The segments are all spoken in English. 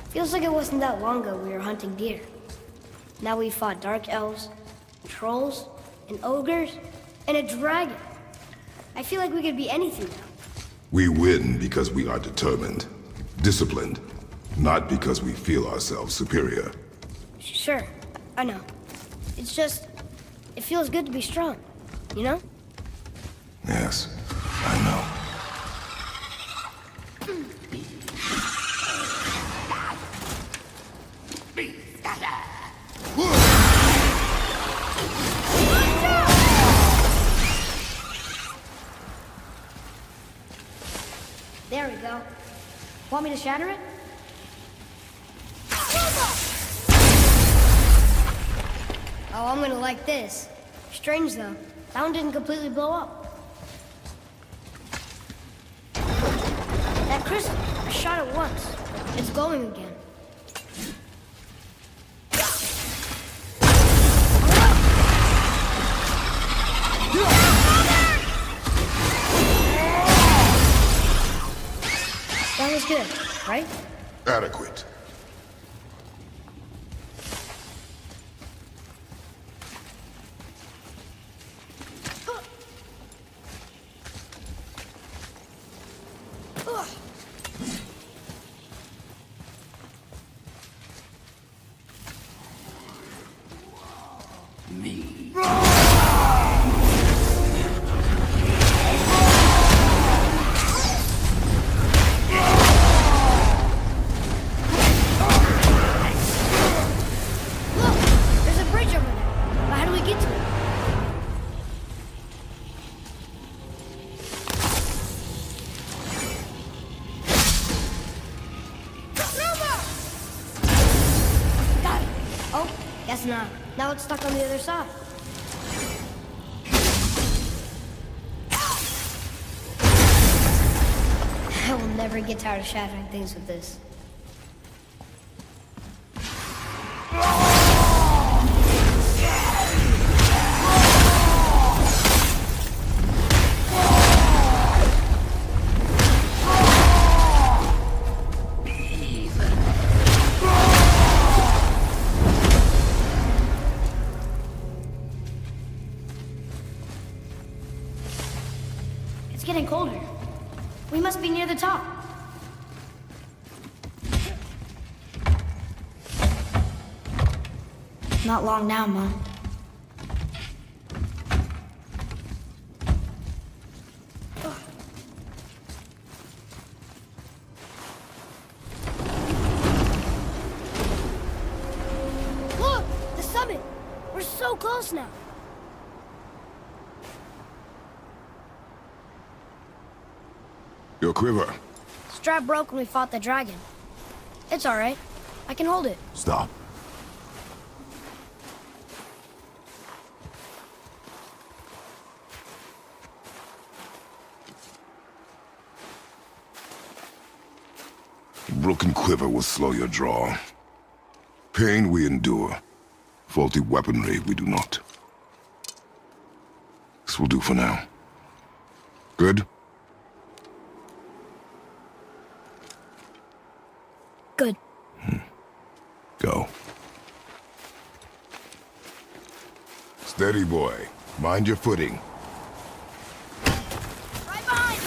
Feels like it wasn't that long ago we were hunting deer. Now we fought dark elves, trolls, and ogres, and a dragon. I feel like we could be anything now. We win because we are determined, disciplined, not because we feel ourselves superior. Sure, I know. It's just, it feels good to be strong, you know? Yes, I know. There we go. Want me to shatter it? Oh, I'm gonna like this. Strange though, that one didn't completely blow up. That crystal, I shot it once. It's glowing again. That was good, right? Adequate. Guess not. Now it's stuck on the other side. I will never get tired of shattering things with this. It's getting colder. We must be near the top. Not long now, Mom. Look! The summit! We're so close now. Your quiver. Strap broke when we fought the dragon. It's all right. I can hold it. Stop. A broken quiver will slow your draw. Pain we endure. Faulty weaponry we do not. This will do for now. Good? Good. Go. Steady, boy. Mind your footing. Right behind!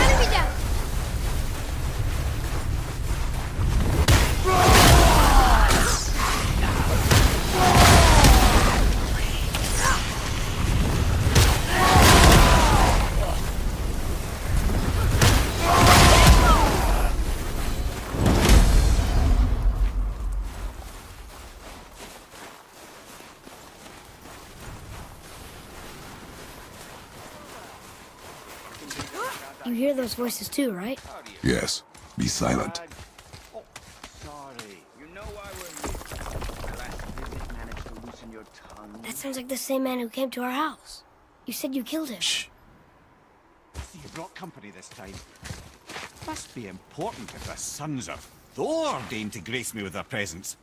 Enemy down! You hear those voices too, right? Yes. Be silent. Oh, sorry. You know why we're here. My last visit managed to loosen your tongue. That sounds like the same man who came to our house. You said you killed him. Shh. You brought company this time. Must be important if the sons of Thor deign to grace me with their presence.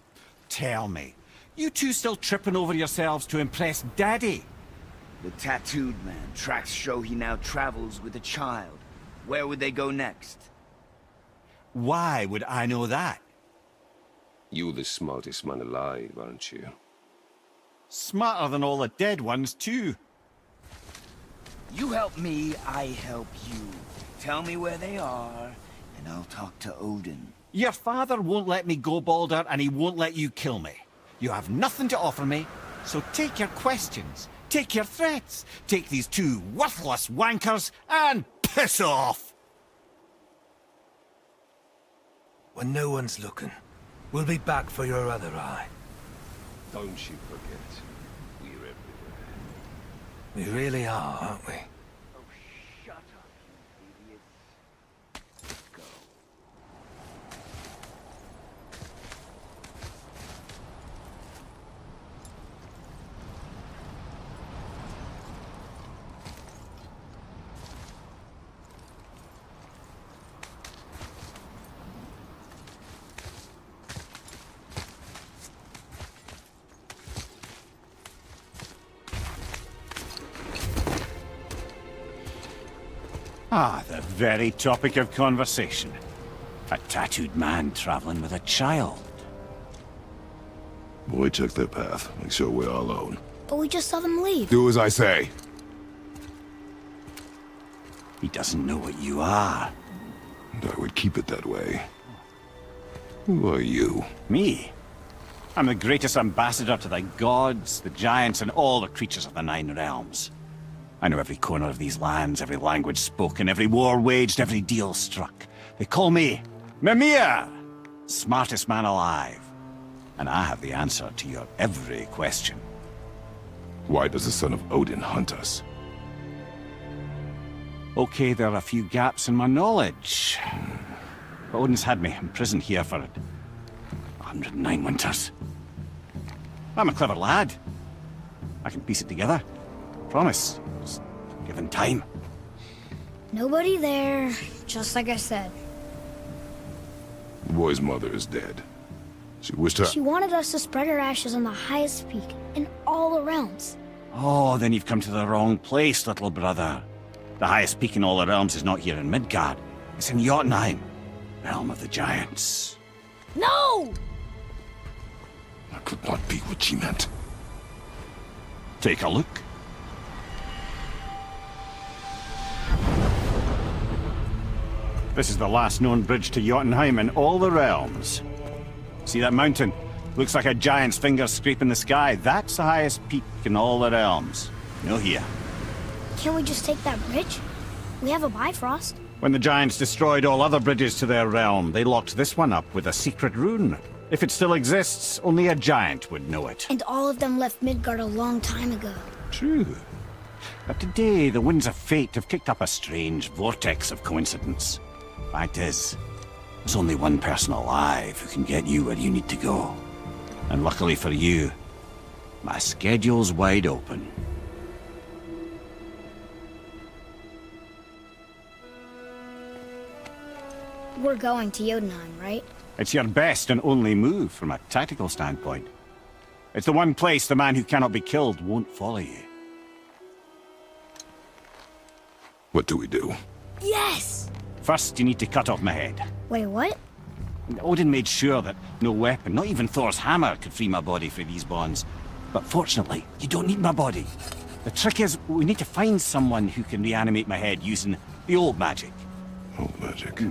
Tell me, you two still tripping over yourselves to impress Daddy? The tattooed man. Tracks show he now travels with a child. Where would they go next? Why would I know that? You're the smartest man alive, aren't you? Smarter than all the dead ones, too. You help me, I help you. Tell me where they are, and I'll talk to Odin. Your father won't let me go, Baldur, and he won't let you kill me. You have nothing to offer me, so take your questions, take your threats, take these two worthless wankers, and piss off! When no one's looking, we'll be back for your other eye. Don't you forget, we're everywhere. We really are, aren't we? Oh, shut up, you idiots. Let's go. Ah, the very topic of conversation. A tattooed man traveling with a child. Boy, check their path. Make sure we're all alone. But we just saw them leave. Do as I say. He doesn't know what you are. And I would keep it that way. Who are you? Me? I'm the greatest ambassador to the gods, the giants, and all the creatures of the Nine Realms. I know every corner of these lands, every language spoken, every war waged, every deal struck. They call me Mimir, smartest man alive. And I have the answer to your every question. Why does the son of Odin hunt us? Okay, there are a few gaps in my knowledge. But Odin's had me imprisoned here for 109 winters. I'm a clever lad. I can piece it together. Promise. Just given time. Nobody there, just like I said. The boy's mother is dead. She wished her... She wanted us to spread her ashes on the highest peak in all the realms. Oh, then you've come to the wrong place, little brother. The highest peak in all the realms is not here in Midgard. It's in Jotunheim, realm of the giants. No! That could not be what she meant. Take a look. This is the last known bridge to Jotunheim in all the realms. See that mountain? Looks like a giant's finger scraping the sky. That's the highest peak in all the realms. No here. Can't we just take that bridge? We have a Bifrost. When the giants destroyed all other bridges to their realm, they locked this one up with a secret rune. If it still exists, only a giant would know it. And all of them left Midgard a long time ago. True. But today, the winds of fate have kicked up a strange vortex of coincidence. Fact is, there's only one person alive who can get you where you need to go. And luckily for you, my schedule's wide open. We're going to Jotunheim, right? It's your best and only move from a tactical standpoint. It's the one place the man who cannot be killed won't follow you. What do we do? Yes! First, you need to cut off my head. Wait, what? Odin made sure that no weapon, not even Thor's hammer, could free my body from these bonds. But fortunately, you don't need my body. The trick is, we need to find someone who can reanimate my head using the old magic. Old magic.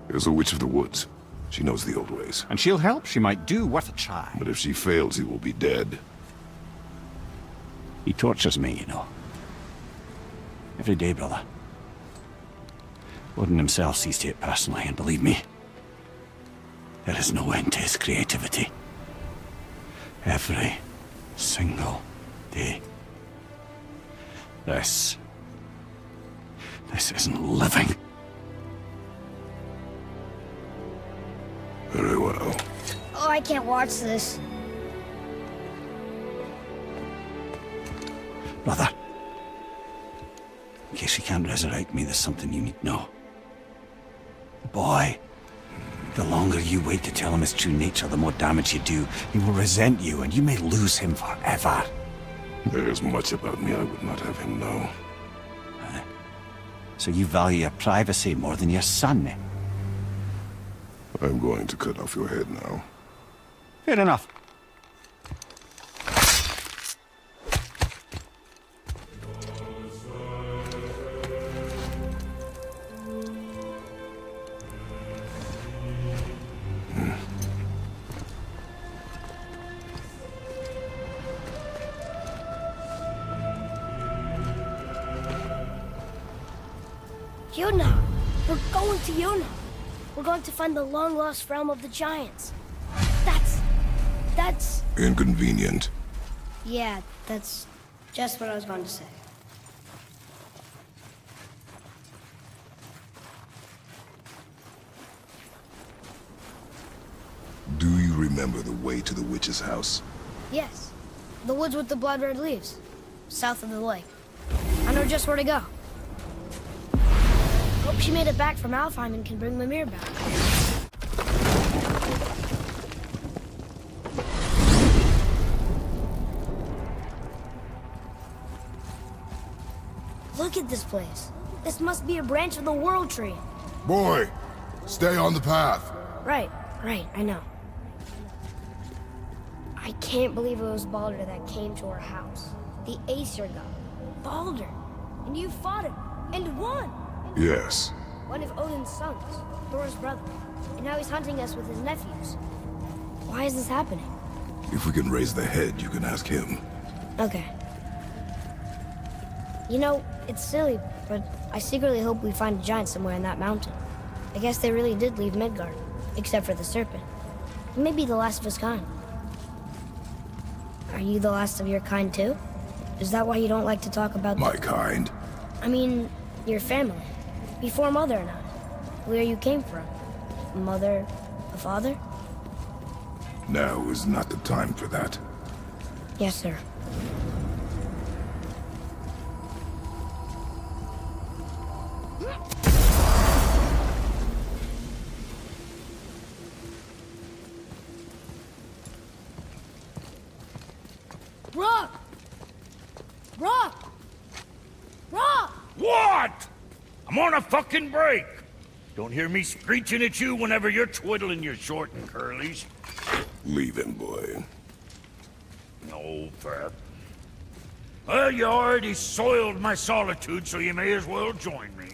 There's a witch of the woods. She knows the old ways. And she'll help. She might do worth a try. But if she fails, he will be dead. He tortures me, you know. Every day, brother. Odin himself sees to it personally, and believe me, there is no end to his creativity. Every single day. This isn't living. Very well. Oh, I can't watch this. Brother, in case he can't resurrect me, there's something you need to know. The boy, the longer you wait to tell him his true nature, the more damage you do. He will resent you, and you may lose him forever. There's much about me I would not have him know. So you value your privacy more than your son, eh? I'm going to cut off your head now. Fair enough. Yuna! We're going to Yuna! We're going to find the long-lost realm of the Giants. That's... Inconvenient. Yeah, that's just what I was going to say. Do you remember the way to the witch's house? Yes. The woods with the blood-red leaves. South of the lake. I know just where to go. Hope she made it back from Alfheim and can bring Mimir back. Look at this place. This must be a branch of the World Tree. Boy, stay on the path. Right, I know. I can't believe it was Baldur that came to our house. The Aesir god. Baldur. And you fought him. And won! Yes. One of Odin's sons. Thor's brother. And now he's hunting us with his nephews. Why is this happening? If we can raise the head, you can ask him. Okay. You know, it's silly, but I secretly hope we find a giant somewhere in that mountain. I guess they really did leave Midgard, except for the serpent. Maybe the last of his kind. Are you the last of your kind too? Is that why you don't like to talk about My kind? I mean, your family. Before Mother and I. Where you came from. Mother, a father? Now is not the time for that. Yes, sir. Rock! Rock! Rock! What? I'm on a fucking break. Don't hear me screeching at you whenever you're twiddling your short and curlies. Leave him, boy. No, Pep. Well, you already soiled my solitude, so you may as well join me.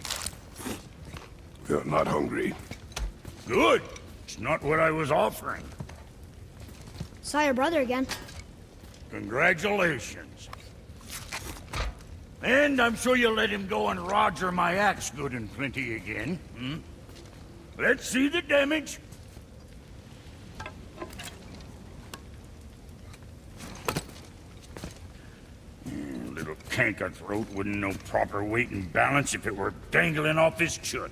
You're not hungry. Good. It's not what I was offering. Saw your brother again. Congratulations. And I'm sure you'll let him go and Roger my axe good and plenty again, hmm? Let's see the damage. Little canker throat wouldn't know proper weight and balance if it were dangling off his chut.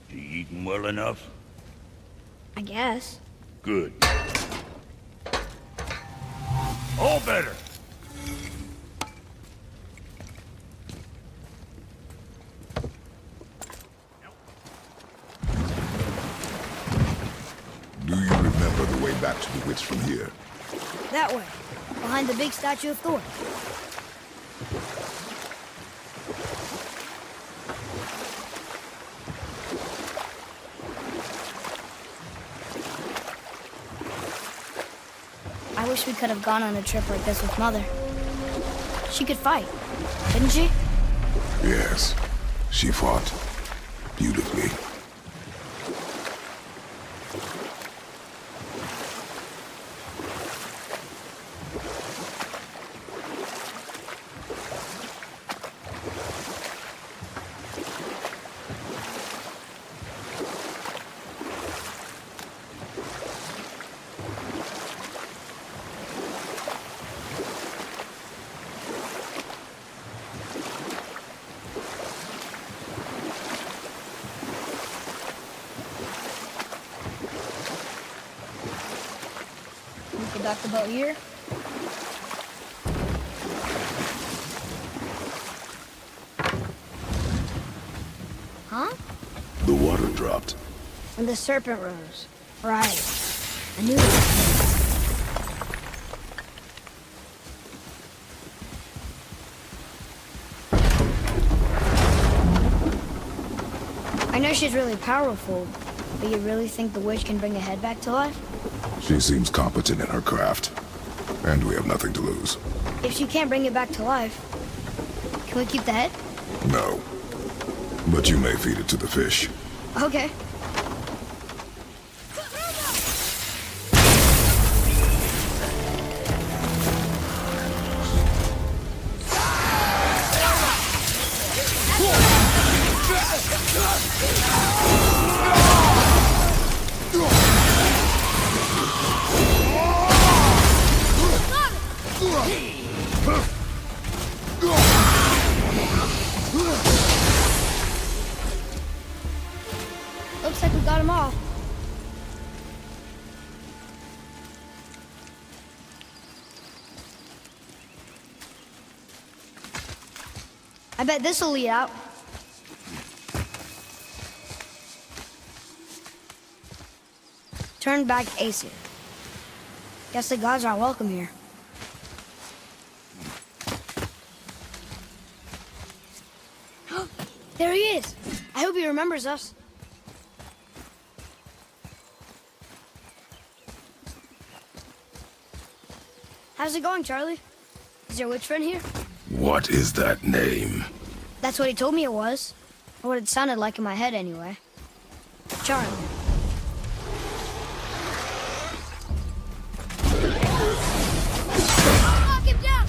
You eating well enough? I guess. Good. All better. Do you remember the way back to the witch from here? That way. Behind the big statue of Thor. I wish we could have gone on a trip like this with Mother. She could fight, couldn't she? Yes. She fought. Beautifully. Dock the boat here. Huh? The water dropped. And the serpent rose. Right. I knew it. I know she's really powerful, but you really think the witch can bring a head back to life? She seems competent in her craft. And we have nothing to lose. If she can't bring it back to life, can we keep the head? No. But you may feed it to the fish. Okay. Looks like we got them all. I bet this'll lead out. Turn back Aesir. Guess the gods aren't welcome here. There he is! I hope he remembers us. How's it going, Charlie? Is your witch friend here? What is that name? That's what he told me it was. Or what it sounded like in my head, anyway. Charlie. Knock him down!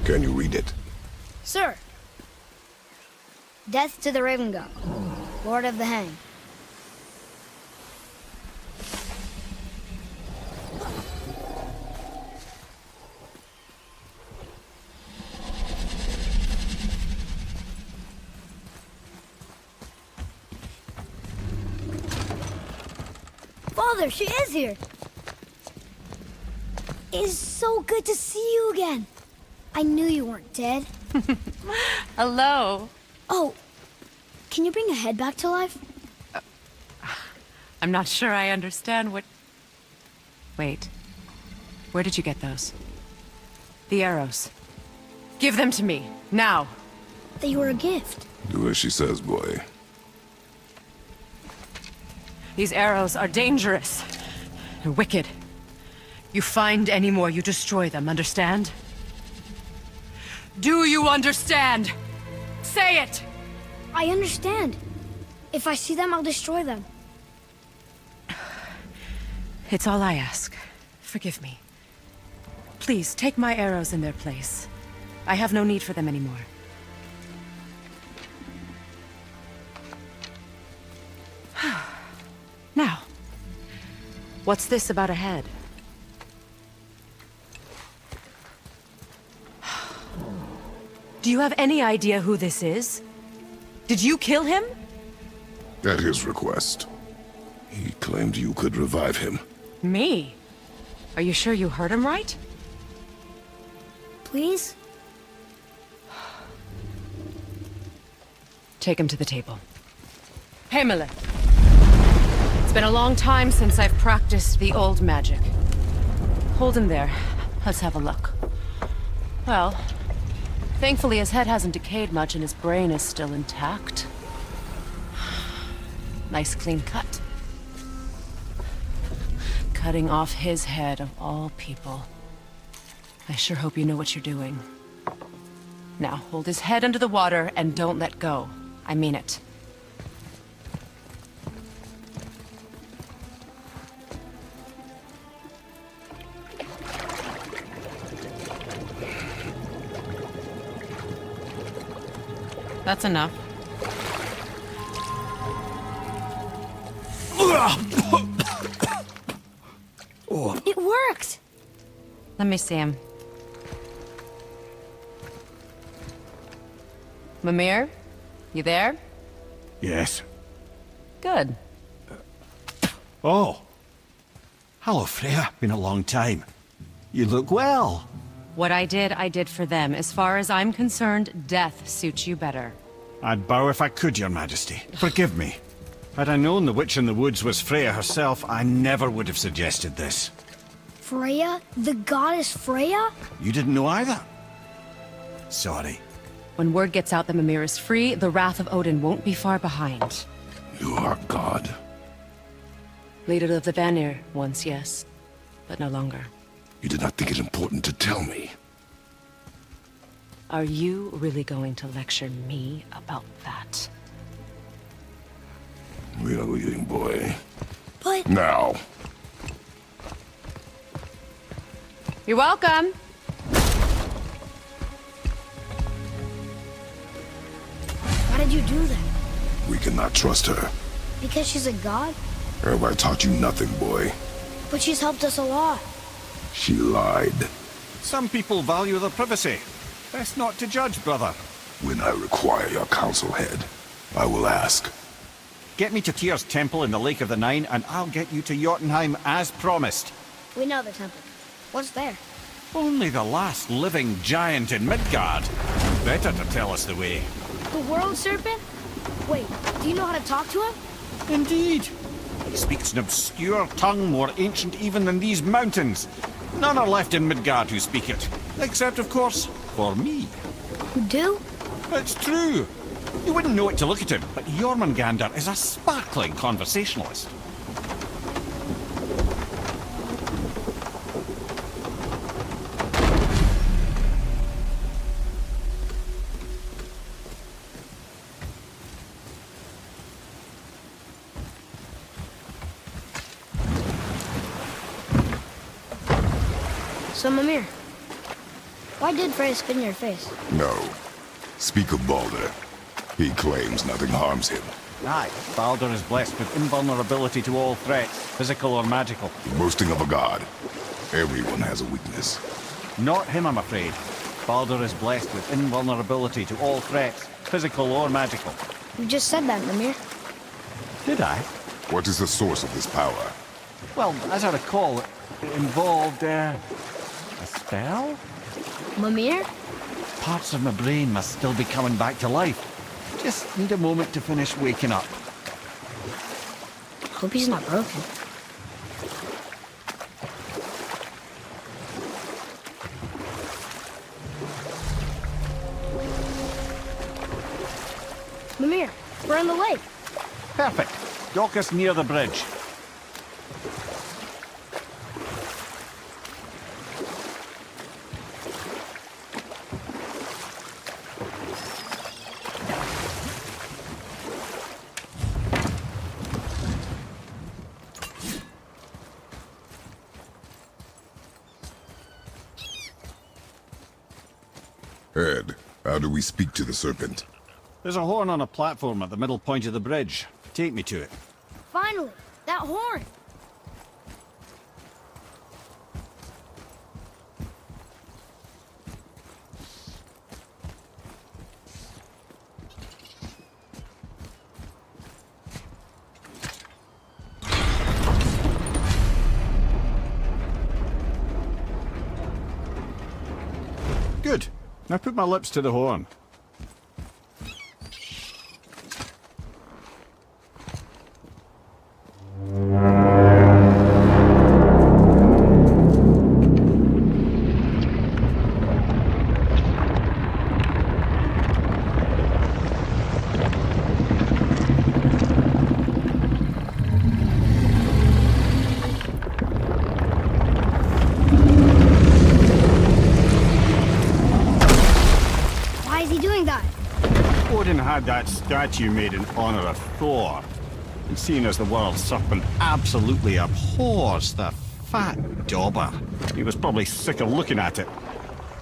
Can you read it? Sir. Death to the Raven God, Lord of the Hang. Father, she is here. It is so good to see you again. I knew you weren't dead. Hello. Oh, can you bring a head back to life? I'm not sure I understand what... Wait. Where did you get those? The arrows. Give them to me, now. They were a gift. Do as she says, boy. These arrows are dangerous and wicked. You find any more, you destroy them, understand? Do you understand? Say it! I understand. If I see them, I'll destroy them. It's all I ask. Forgive me. Please, take my arrows in their place. I have no need for them anymore. Now, what's this about a head? Do you have any idea who this is? Did you kill him? At his request. He claimed you could revive him. Me? Are you sure you heard him right? Please? Take him to the table. Hamlet. It's been a long time since I've practiced the old magic. Hold him there. Let's have a look. Well, thankfully his head hasn't decayed much and his brain is still intact. Nice clean cut. Cutting off his head of all people. I sure hope you know what you're doing. Now, hold his head under the water and don't let go. I mean it. That's enough. worked! Let me see him. Mimir? You there? Yes. Good. Oh. Hello, Freya. Been a long time. You look well. What I did for them. As far as I'm concerned, death suits you better. I'd bow if I could, Your Majesty. Forgive me. Had I known the witch in the woods was Freya herself, I never would have suggested this. Freya? The goddess Freya? You didn't know either? Sorry. When word gets out that Mimir is free, the wrath of Odin won't be far behind. You are God. Leader of the Vanir, once yes, but no longer. You did not think it important to tell me. Are you really going to lecture me about that? We are leaving, boy. But... Now. You're welcome! Why did you do that? We cannot trust her. Because she's a god? Have I taught you nothing, boy? But she's helped us a lot. She lied. Some people value their privacy. Best not to judge, brother. When I require your counsel, head, I will ask. Get me to Tyr's temple in the Lake of the Nine, and I'll get you to Jotunheim as promised. We know the temple. What's there? Only the last living giant in Midgard. Better to tell us the way. The world serpent? Wait, do you know how to talk to him? Indeed. He speaks an obscure tongue more ancient even than these mountains. None are left in Midgard who speak it. Except, of course, for me. You do? It's true. You wouldn't know it to look at him, but Jormungandr is a sparkling conversationalist. So, Mimir, why did Freya spit in your face? No. Speak of Baldur. He claims nothing harms him. Aye, Baldur is blessed with invulnerability to all threats, physical or magical. Boasting of a god. Everyone has a weakness. Not him, I'm afraid. Baldur is blessed with invulnerability to all threats, physical or magical. You just said that, Mimir. Did I? What is the source of this power? Well, as I recall, it involved, a spell? Mimir? Parts of my brain must still be coming back to life. Just need a moment to finish waking up. Hope he's not broken. Mimir, we're in the lake. Perfect. Dock us near the bridge. Ed, how do we speak to the serpent? There's a horn on a platform at the middle point of the bridge. Take me to it. Finally, that horn. Good. Now put my lips to the horn. Odin had that statue made in honor of Thor. And seeing as the world serpent absolutely abhors the fat dauber, he was probably sick of looking at it.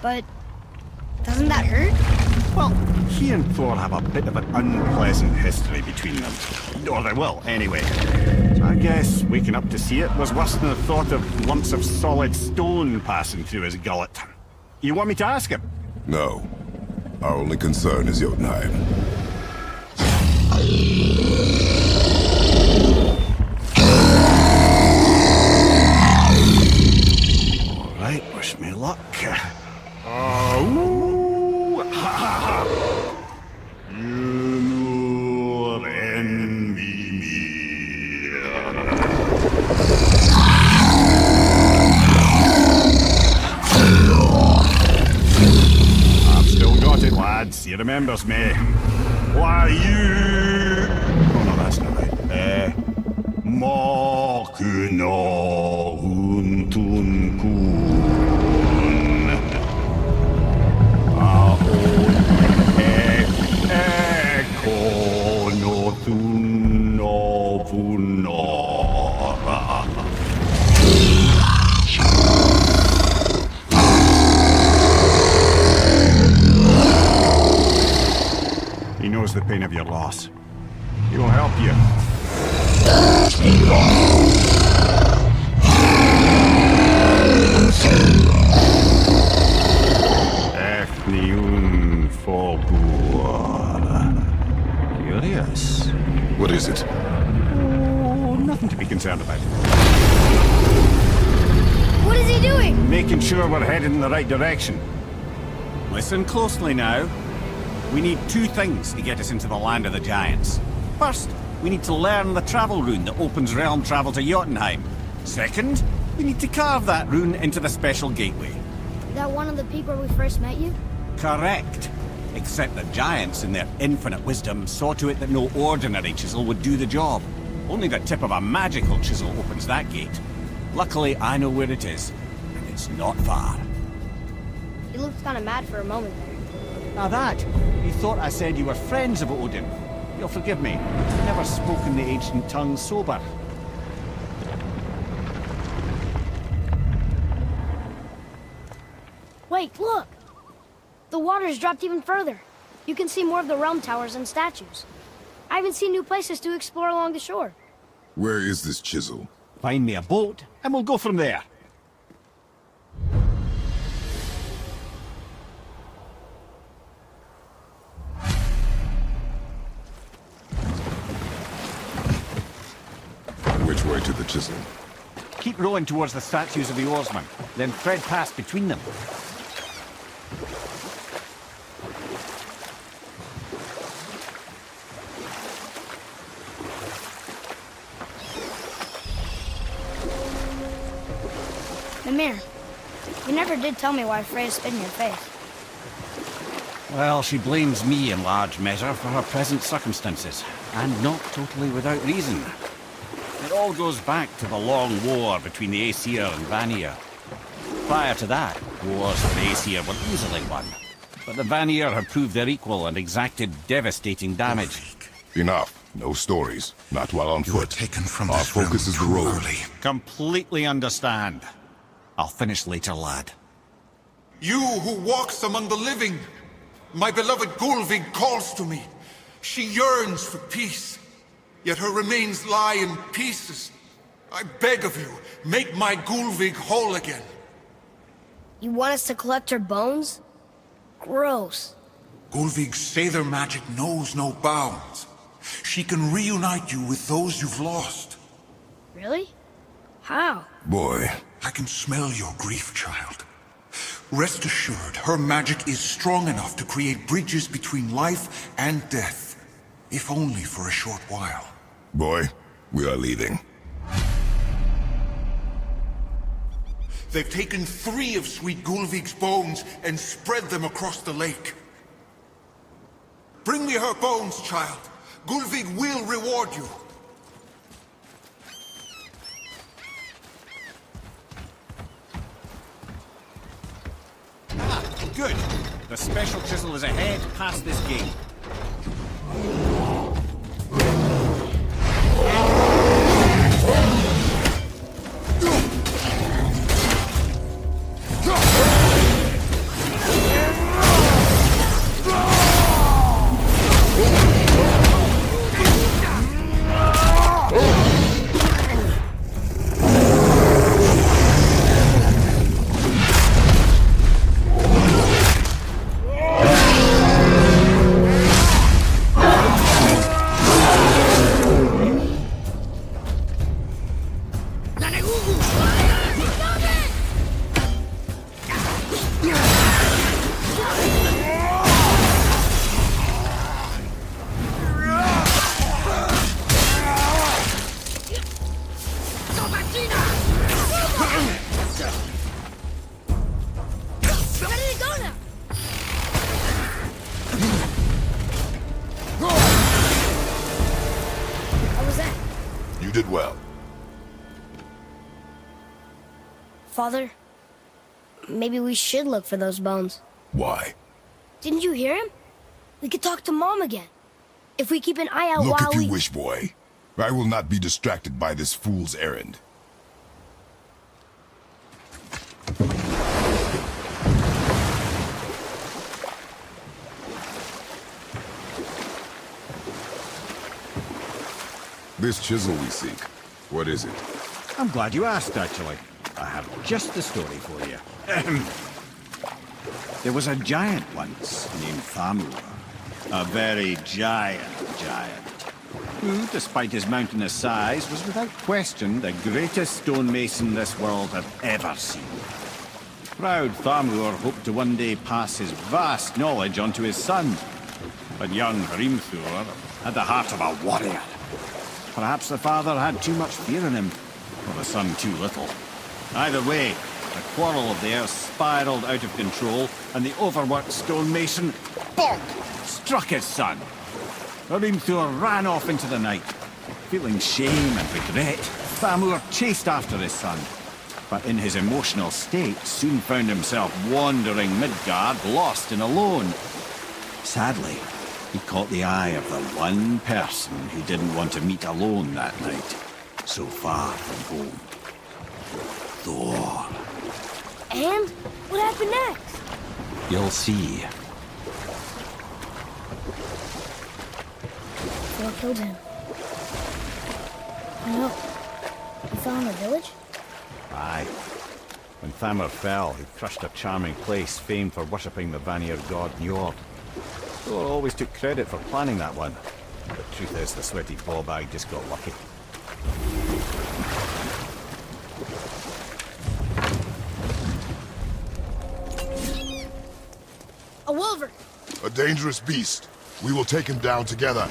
But doesn't that hurt? Well, he and Thor have a bit of an unpleasant history between them. Or they will, anyway. So I guess waking up to see it was worse than the thought of lumps of solid stone passing through his gullet. You want me to ask him? No. Our only concern is Jotunheim. All right, wish me luck. Ooh, ha, ha, ha. You envy me. I've still got it, lads. He remembers me. Why you? Oh no, that's not right. Makuna huntun kun. Ekono thuno vunora. He knows the pain of your loss. He will help you. Ethniun Fogua. Curious. What is it? Oh, nothing to be concerned about. What is he doing? Making sure we're headed in the right direction. Listen closely now. We need two things to get us into the land of the giants. First, we need to learn the travel rune that opens realm travel to Jotunheim. Second, we need to carve that rune into the special gateway. That one on the peak where we first met you? Correct. Except the giants, in their infinite wisdom, saw to it that no ordinary chisel would do the job. Only the tip of a magical chisel opens that gate. Luckily, I know where it is, and it's not far. You looked kind of mad for a moment there. Now that, you thought I said you were friends of Odin. You'll forgive me. I've never spoken the ancient tongue sober. Wait, look! The water's dropped even further. You can see more of the realm towers and statues. I even see new places to explore along the shore. Where is this chisel? Find me a boat, and we'll go from there. Which way to the chisel? Keep rowing towards the statues of the oarsmen, then thread past between them. Mimir, you never did tell me why Freya spit in your face. Well, she blames me in large measure for her present circumstances, and not totally without reason. It all goes back to the long war between the Aesir and Vanir. Prior to that, wars for the Aesir were easily won, but the Vanir had proved their equal and exacted devastating damage. Enough. No stories. Not while on You were foot. taken from Our this focus is the realm too road. early. Completely understand. I'll finish later, lad. You who walks among the living, my beloved Gulvig calls to me. She yearns for peace, yet her remains lie in pieces. I beg of you, make my Gulvig whole again. You want us to collect her bones? Gross. Gulvig's Sather magic knows no bounds. She can reunite you with those you've lost. Really? How? Boy, I can smell your grief, child. Rest assured, her magic is strong enough to create bridges between life and death, if only for a short while. boy, we are leaving. They've taken 3 of sweet Gulvig's bones and spread them across the lake. Bring me her bones, child. Gulvig will reward you. Good. The special chisel is ahead, past this gate. You did well. Father, maybe we should look for those bones. Why? Didn't you hear him? We could talk to Mom again. If we keep an eye out Look while if we... you wish, boy. I will not be distracted by this fool's errand. This chisel we seek, what is it? I'm glad you asked, actually. I have just the story for you. There was a giant once named Thamur. A very giant, who, despite his mountainous size, was without question the greatest stonemason this world had ever seen. Proud Thamur hoped to one day pass his vast knowledge on to his son. But young Hrimthur had the heart of a warrior. Perhaps the father had too much fear in him, or the son too little. Either way, the quarrel of theirs spiraled out of control, and the overworked stonemason, bonk, struck his son. Hrimthur ran off into the night. Feeling shame and regret, Thamur chased after his son, but in his emotional state soon found himself wandering Midgard, lost and alone. Sadly, he caught the eye of the one person he didn't want to meet alone that night, so far from home. Thor. And? What happened next? You'll see. Thor killed him. No. He fell in the village? Aye. When Thamur fell, he crushed a charming place famed for worshipping the Vanir god Njord. Thor always took credit for planning that one. But the truth is, the sweaty ballbag just got lucky. A wolverine! A dangerous beast. We will take him down together.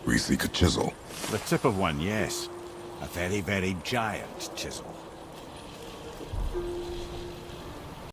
We seek a chisel. The tip of one, yes. A very, very giant chisel.